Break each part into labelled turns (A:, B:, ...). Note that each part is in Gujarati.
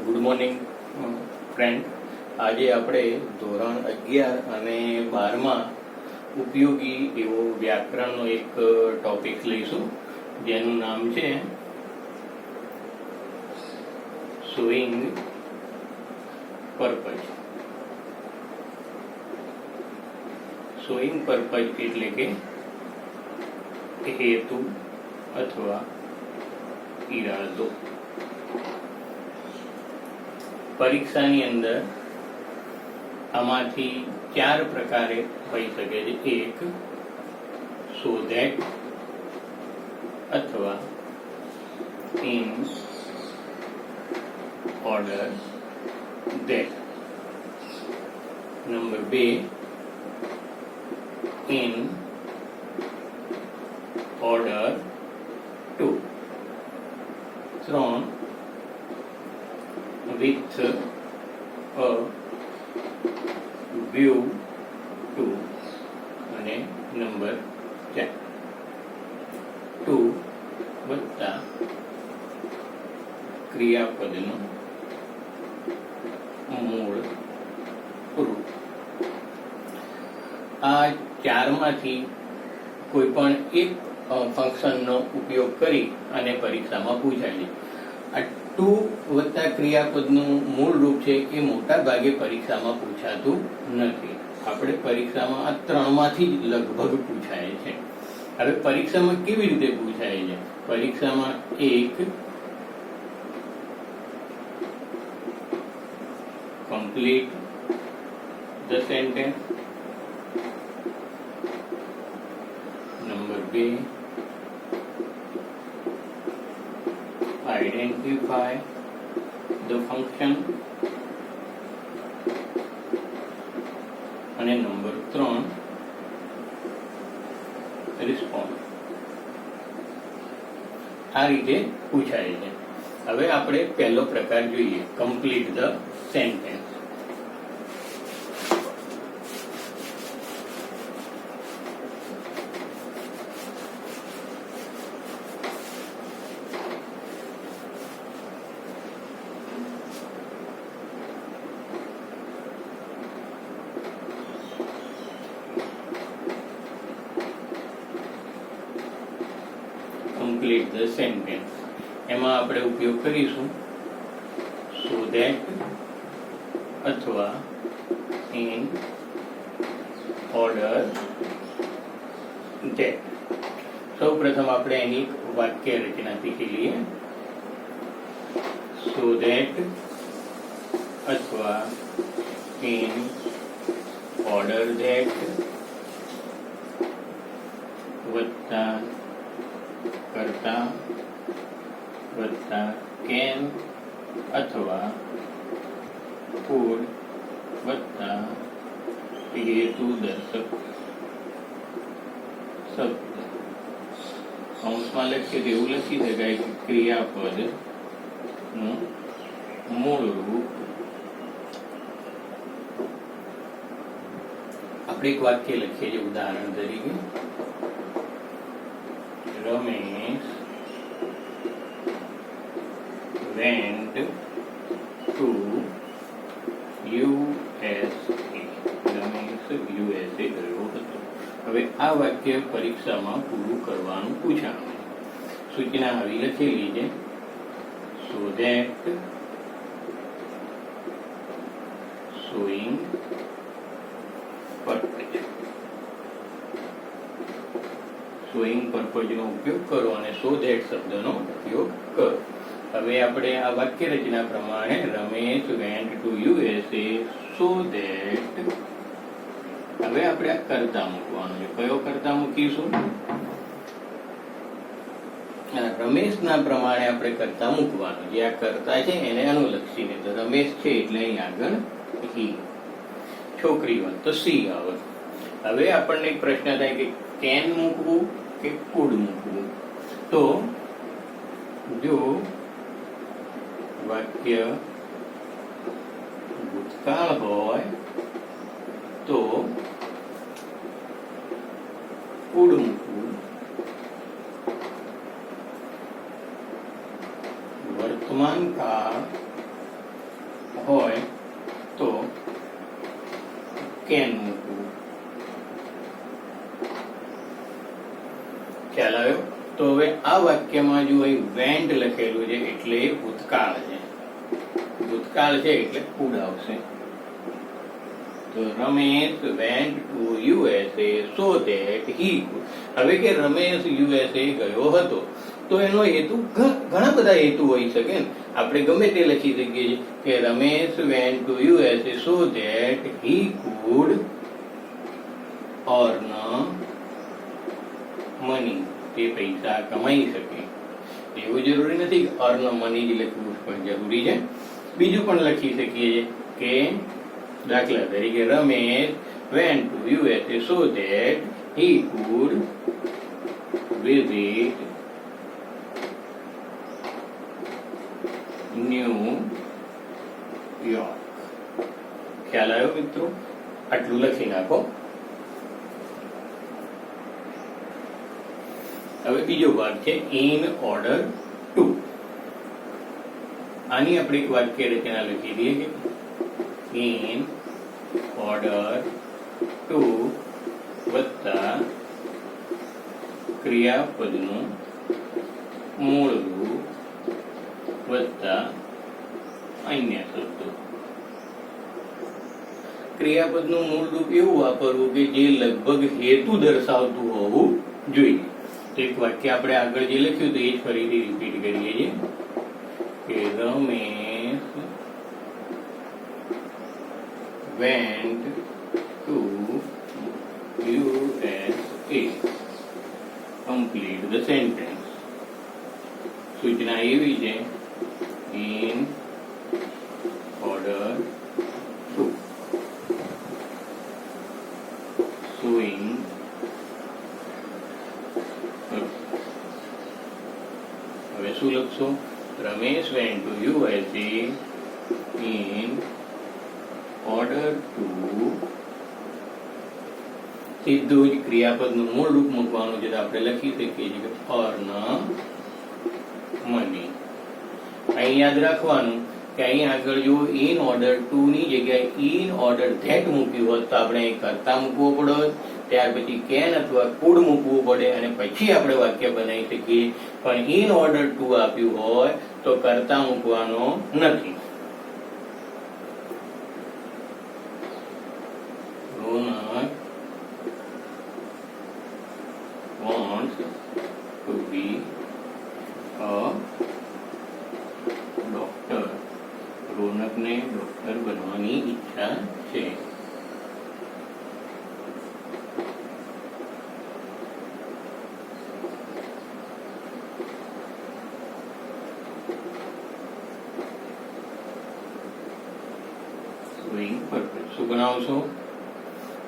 A: Good morning friend. આજે આપણે ધોરણ 11 અને 12માં ઉપયોગી એવો વ્યાકરણનો એક ટોપિક લઈશું, જેનું નામ છે શોઈંગ પર્પઝ. શોઈંગ પર્પઝ એટલે કે હેતુ અથવા ઈરાદો. પરીક્ષાની અંદર આમાંથી 4 પ્રકારે હોઈ શકે છે. એક, સો ધેટ અથવા in order that. Number 2, in order to. 3, with a view to. અને નંબર 4, ટુ વત્તા ક્રિયાપદનું મૂળ રૂપ. આ 4માંથી કોઈ પણ એક ફંક્શનનો ઉપયોગ કરી અને પરીક્ષામાં પૂછાય છે. આ ટુ વત્તા ક્રિયાપદનું મૂળ રૂપ છે એ મોટા ભાગે પરીક્ષામાં પૂછાતું નથી. આપણે પરીક્ષામાં આ 3માંથી જ લગભગ પૂછાય છે. હવે પરીક્ષામાં કેવી રીતે પૂછાય છે? પરીક્ષામાં એક, complete the sentence. Number 2, identify the function. અને નંબર 3, respond. આ રીતે પૂછાય છે. હવે આપણે પહેલો પ્રકાર જોઈએ, complete the sentence. Complete the sentence. એમાં આપણે ઉપયોગ કરીશું so that અથવા in order that. સૌ પ્રથમ આપણે એની વાક્ય રચના શીખી લઈએ. so that અથવા in order that વત્તા કરતા વત્તા કેન અથવા could વત્તા હેતુ દર્શક શબ્દ. કૌંસમાં લખીએ તો એવું લખી શકાય કે ક્રિયાપદ નું મૂળ રૂપ. આપણે એક વાક્ય લખીએ છીએ ઉદાહરણ તરીકે, Ramesh went to USA. Ramesh USA ગયો હતો. હવે આ વાક્ય પરીક્ષામાં પૂરું કરવાનું પૂછાયું. સૂચના આવી લખેલી છે so that showing purpose. Showing પર્પઝનો ઉપયોગ કરો અને સો ધેટ શબ્દનો ઉપયોગ કરો. હવે આપણે આ વાક્ય રચના પ્રમાણે Ramesh vent to USA so that. હવે આપણે આ કર્તા મૂકવાનું છે. કયો કર્તા મૂકીશું? રમેશના પ્રમાણે આપણે કર્તા મૂકવાનું. જે આ કર્તા છે એને અનુલક્ષીને, તો રમેશ છે એટલે અહીં આગળ હી. છોકરી હોય તો સી આવે. હવે આપણને એક પ્રશ્ન થાય કે કેન મૂકવું કે કુડ મૂકવું? તો જો વાક્ય ભૂતકાળ હોય તો કુડ મૂકવું, વર્તમાન કાળ હોય તો કેન મૂકવું. ખ્યાલ આવ્યો? તો હવે આ વાક્યમાં જો અહીં વેન્ટ લખેલું છે એટલે ભૂતકાળ છે. ભૂતકાળ છે એટલે કુડ આવશે. તો Ramesh vent to USA so that he could. હવે કે રમેશ USA ગયો હતો તો એનો હેતુ ઘણા બધા હેતુ હોઈ શકે ને. આપણે ગમે તે લખી શકીએ છીએ કે Ramesh vent to USA so that he could earn money. તે પૈસા કમાઈ શકે. એવું જરૂરી નથી કે અર્ન મની જ લખવું પણ જરૂરી છે. બીજું પણ લખી શકીએ કે દાખલા તરીકે Ramesh went to USA so that he could visit New York. ખ્યાલ આવ્યો મિત્રો? આટલું લખી નાખો. હવે બીજો ભાગ છે ઇન ઓર્ડર ટુ. આની આપણે એક વાક્ય રચના લખી દઈએ કે ઇન ઓર્ડર ટુ વત્તા ક્રિયાપદનું મૂળ રૂપ વત્તા અન્ય શબ્દો. ક્રિયાપદનું મૂળ રૂપ એવું વાપરવું કે જે લગભગ હેતુ દર્શાવતું હોવું જોઈએ. એક વાક્ય આપણે આગળ જે લખ્યું તો એ જ ફરીથી રિપીટ કરીએ છીએ કે Ramesh went to USA. Complete the sentence. સૂચના એવી છે in order to showing. હવે શું લખશો? Ramesh went to USA in order to. સીધું જ ક્રિયાપદનું મૂળ રૂપ મૂકવાનું છે. આપણે લખી શકીએ છીએ કે earn money. અહીં યાદ રાખવાનું કે અહીં આગળ જો in order to ની જગ્યાએ in order that મૂક્યું હોત તો આપણે અહીં કર્તા મૂકવો પડે, ત્યાર પછી કેન અથવા કુડ મૂકવું પડે અને પછી આપણે વાક્ય બનાવી શકીએ. પણ in order to આપ્યું હોય તો કર્તા મૂકવાનો નથી. Ronak wants to be a doctor. રોનકને ડોક્ટર બનવાની ઈચ્છા છે. શું બનાવશો?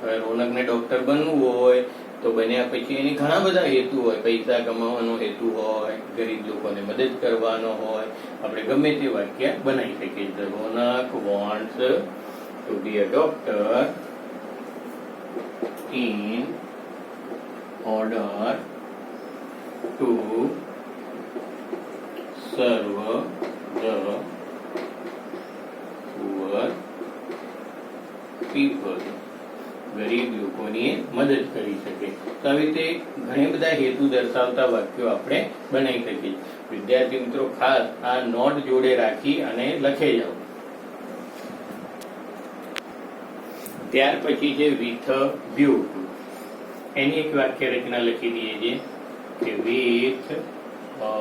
A: હવે રોનકને ડોક્ટર બનવું હોય તો બન્યા પછી એની ઘણા બધા હેતુ હોય. પૈસા કમાવાનો હેતુ હોય, ગરીબ લોકોને મદદ કરવાનો હોય. આપણે ગમે તે વાક્ય બનાવી શકીએ. રોનક wants to be a doctor in order to serve the poor people. ગરીબ લોકોની મદદ કરી શકે. તો આવી રીતે ઘણી બધા હેતુ દર્શાવતા વાક્યો આપણે બનાવી શકીએ. વિદ્યાર્થી મિત્રો ખાસ આ નોટ જોડે રાખી અને લખી જાઓ. ત્યાર પછી છે વિથ વ્યૂ ટુ. એની એક વાક્ય રચના લખી દઈએ છીએ કે વિથ અ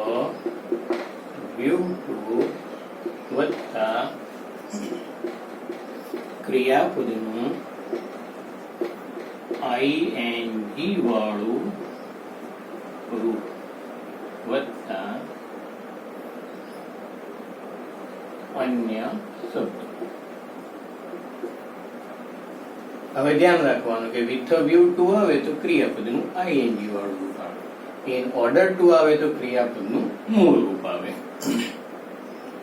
A: વ્યૂ ટુ વત્તા ક્રિયાપદનું ING વાળું રૂપ વત્તા અન્ય શબ્દ. હવે ધ્યાન રાખવાનું કે વિથ વ્યૂ ટુ આવે તો ક્રિયાપદનું ING વાળું રૂપ આવે. ઇન ઓર્ડર ટુ આવે તો ક્રિયાપદનું મૂળ રૂપ આવે.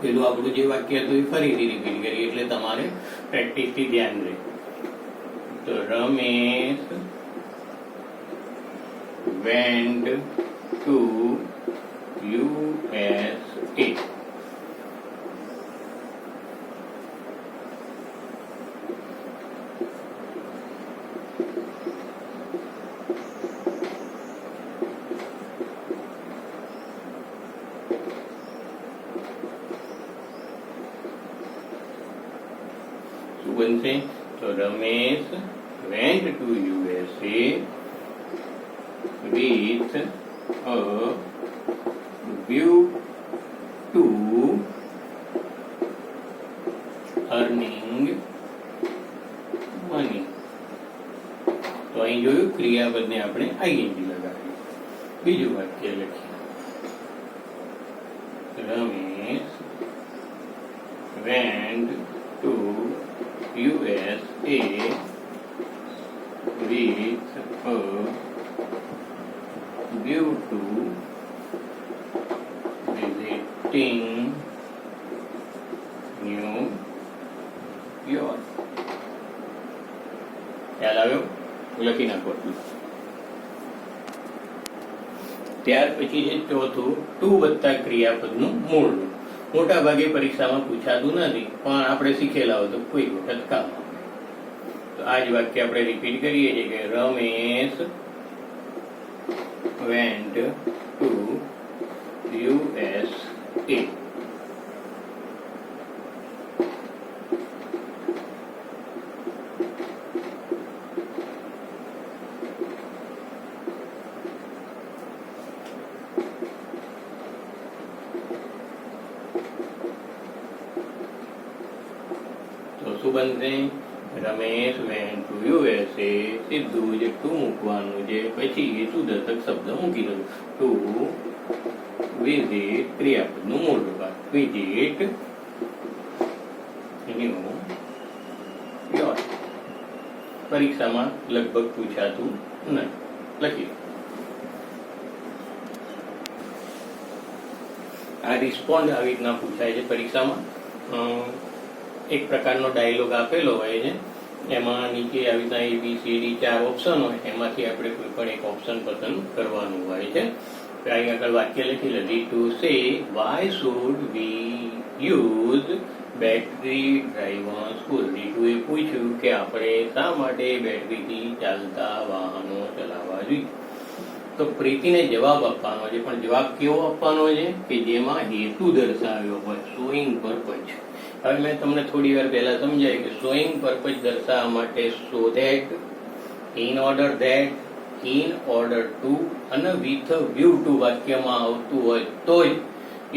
A: પેલું આપણું જે વાક્ય હતું એ ફરીથી રિપીટ કરીએ એટલે તમારે પ્રેક્ટિસથી ધ્યાન રહે. તો રમેશ went to USA શું બનશે? તો Ramesh went to USA with a view to earning money. તો અહીં જોયું ક્રિયાપદને આપણે આઈએનજી લગાવ્યું. બીજું વાક્ય લખીએ. Ramesh went to USA with a view to visiting New York. ખ્યાલ આવ્યો? લખી નાખો. ત્યાર પછી છે ચોથું, ટુ વત્તા ક્રિયાપદનું મૂળ રૂપ. મોટા ભાગે પરીક્ષામાં પૂછાતું નથી, પણ આપણે શીખેલા હોય તો કોઈ વખત કામ આવે. તો આ જ વાક્ય આપણે રિપીટ કરીએ છીએ કે રમેશ went to USA. તો શું બનશે? Ramesh went to USA. સીધું જે ટુ મૂકવાનું છે, પછી એ સુદર્શક શબ્દ મૂકી દઉં. ટુ વિઝિટ ક્રિયાપદનું મૂળ રૂપ. Visit new York. પરીક્ષામાં લગભગ પૂછાતું નથી. લખી આ રિસ્પોન્ડ આવી રીતના પૂછાય છે પરીક્ષામાં. એક પ્રકારનો ડાયલોગ આપેલો હોય છે, એમાં નીચે આવી રીતના ABCD 4 ઓપ્શન હોય, એમાંથી આપણે કોઈ પણ એક ઓપ્શન પસંદ કરવાનું હોય છે. અહીં આગળ વાક્ય લખી ready to say why should we use battery driver school. રીતુએ પૂછ્યું કે આપણે શા માટે બેટરીથી ચાલતા વાહનો ચલાવવા જોઈએ. તો પ્રીતિને જવાબ આપવાનો છે, પણ જવાબ કેવો આપવાનો છે કે જેમાં હેતુ દર્શાવ્યો હોય, શોઈંગ પર્પઝ. હવે મેં તમને થોડી વાર પહેલા સમજાય કે શોઈંગ પર્પઝ દર્શાવવા માટે so that, in order that, in order to અને વિથ વ્યૂ ટુ વાક્યમાં આવતું હોય તો જ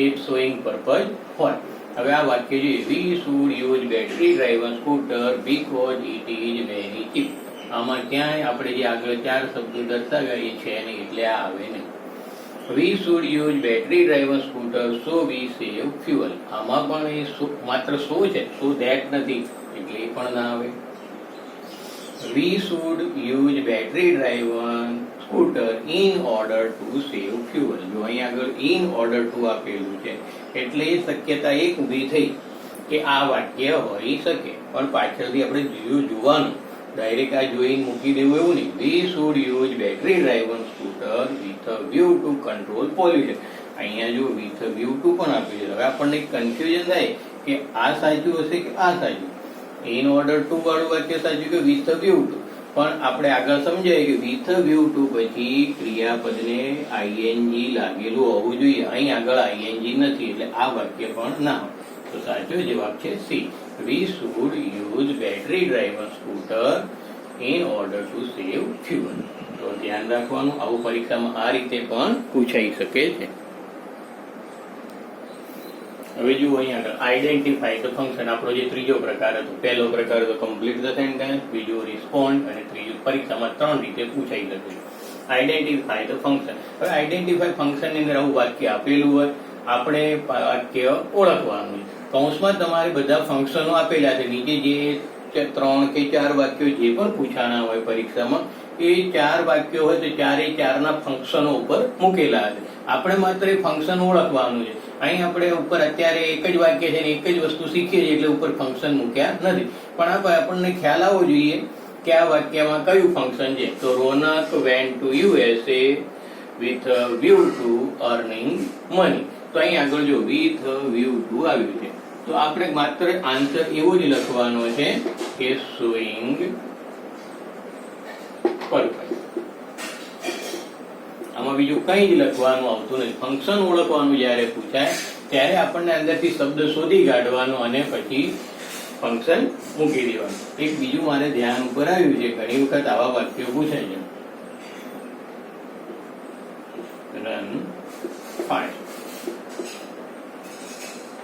A: એ શોઈંગ પર્પઝ હોય. હવે આ વાક્ય જોઈએ, we should use battery driver scooter because it is very cheap. આમાં ક્યાંય આપણે જે આગળ 4 શબ્દો દર્શાવ્યા એ છે નહીં, એટલે આ આવે નહીં. We should use battery driver scooter so we save fuel. આમાં પણ એ માત્ર સો છે, સો ધેટ નથી, એટલે એ પણ ના આવે. વી should use battery driver scooter in order to save fuel. જો અહીં આગળ ઇન ઓર્ડર ટુ આપેલું છે, એટલે એ શક્યતા એક ઊભી થઈ કે આ વાક્ય હોઈ શકે, પણ પાછળથી આપણે જોવાનું. ડાયરેક્ટ આ જોઈને મૂકી દેવું એવું નહીં. We should use battery driver scooter with view to control pollution. અહીંયા જો વિથ વ્યૂ ટુ પણ આપ્યું છે. હવે આપણને કન્ફ્યુઝન થાય કે આ સાચું હશે કે આ સાચું. ઇન ઓર્ડર ટુ વાળું વાક્ય સાચું કે વિથ વ્યૂ ટુ. પણ આપણે આગળ સમજાય કે વિથ વ્યૂ ટુ પછી ક્રિયાપદને આઈએનજી લાગેલું હોવું જોઈએ. અહીં આગળ આઈએનજી નથી, એટલે આ વાક્ય પણ ના હોય. તો સાચો જવાબ છે C. V should use battery driver scooter in order to save fuel. તો ધ્યાન રાખવાનું, આવું પરીક્ષામાં આ રીતે પણ પૂછાઈ શકે છે. હવે જુઓ અહીંયા આગળ આઈડેન્ટિફાય ધ ફંક્શન. આપણો જે ત્રીજો પ્રકાર હતો, પહેલો પ્રકાર હતો કમ્પ્લીટ ધ સેન્ટેન્સ, બીજો રિસ્પોન્ડ, અને ત્રીજું પરીક્ષામાં 3 રીતે પૂછાઈ શકે. Identify the function. હવે આઈડેન્ટિફાય ફંક્શન ની અંદર આવું વાક્ય આપેલું હોય, આપણે વાક્ય ઓળખવાનું. કૌંસમાં તમારે બધા ફંક્શનો આપેલા છે. નીચે જે 3 કે 4 વાક્યો જે પણ પૂછાણા હોય પરીક્ષામાં, એ 4 વાક્યો હોય તો 4 ફંક્શનો ઉપર મૂકેલા છે. આપણે માત્ર એ ફંક્શન ઓળખવાનું છે. અહીં આપણે ઉપર અત્યારે એક જ વાક્ય છે ને એક જ વસ્તુ શીખીએ છીએ, એટલે ઉપર ફંક્શન મૂક્યા નથી. પણ આપણને ખ્યાલ આવવો જોઈએ કે આ વાક્યમાં કયું ફંક્શન છે. તો Ronak went to USA with a view to earning money. તો અહીં આગળ જો with a view to આવ્યું છે, તો આપણે માત્ર આન્સર એવો જ લખવાનો છે કે showing purpose. આમાં બીજું કંઈ જ લખવાનું આવતું નથી. ફંક્શન ઓળખવાનું જ્યારે પૂછાય ત્યારે આપણને અંદરથી શબ્દ શોધી કાઢવાનો અને પછી ફંક્શન મૂકી દેવાનું. એક બીજું મારે ધ્યાન ઉપર આવ્યું છે, ઘણી વખત આવા વાક્યો પૂછાય છે. Run fast,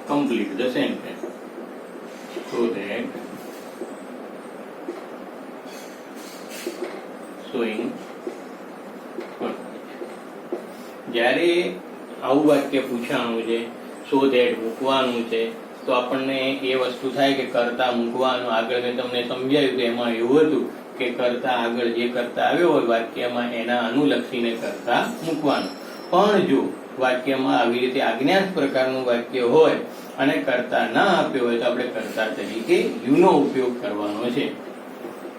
A: complete the sentence so that showing perfect. જ્યારે આવું વાક્ય પૂછાણું છે, so that મૂકવાનું છે, તો આપણને એ વસ્તુ થાય કે કરતા મૂકવાનું. આગળ મેં તમને સમજાવ્યું કે એમાં એવું હતું કે કરતા આગળ જે કરતા આવ્યો હોય વાક્યમાં એના અનુલક્ષીને કરતા મૂકવાનું. પણ જો વાક્યમાં આવી રીતે આજ્ઞાર્થ પ્રકારનું વાક્ય હોય અને કરતા ના આપ્યો હોય તો આપણે કરતા તરીકે યુ નો ઉપયોગ કરવાનો છે.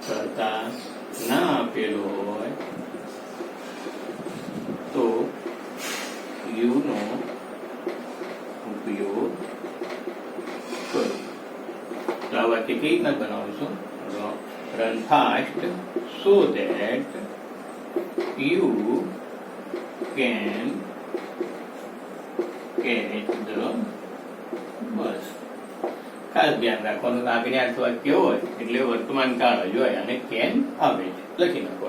A: કરતા ના આપેલો હોય તો યુ નો ઉપયોગ કરો. તો આ વાક્ય કઈ રીતના બનાવશું? Run fast so that you can catch the bus. ખાસ ધ્યાન રાખવાનું, આજ્ઞાર્થ વાક્ય હોય એટલે વર્તમાન કાળ જ હોય અને કેન આવે છે, લખી નાખો.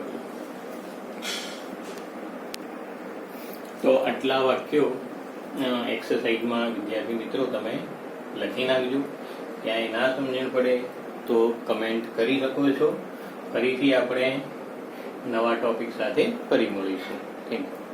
A: તો આટલા વાક્યો એક્સરસાઇઝમાં વિદ્યાર્થી મિત્રો તમે લખી નાખજો. ક્યાંય ના સમજણ પડે તો કમેન્ટ કરી શકો છો. ફરીથી આપણે નવા ટોપિક સાથે ફરી મળીશું. Thank you.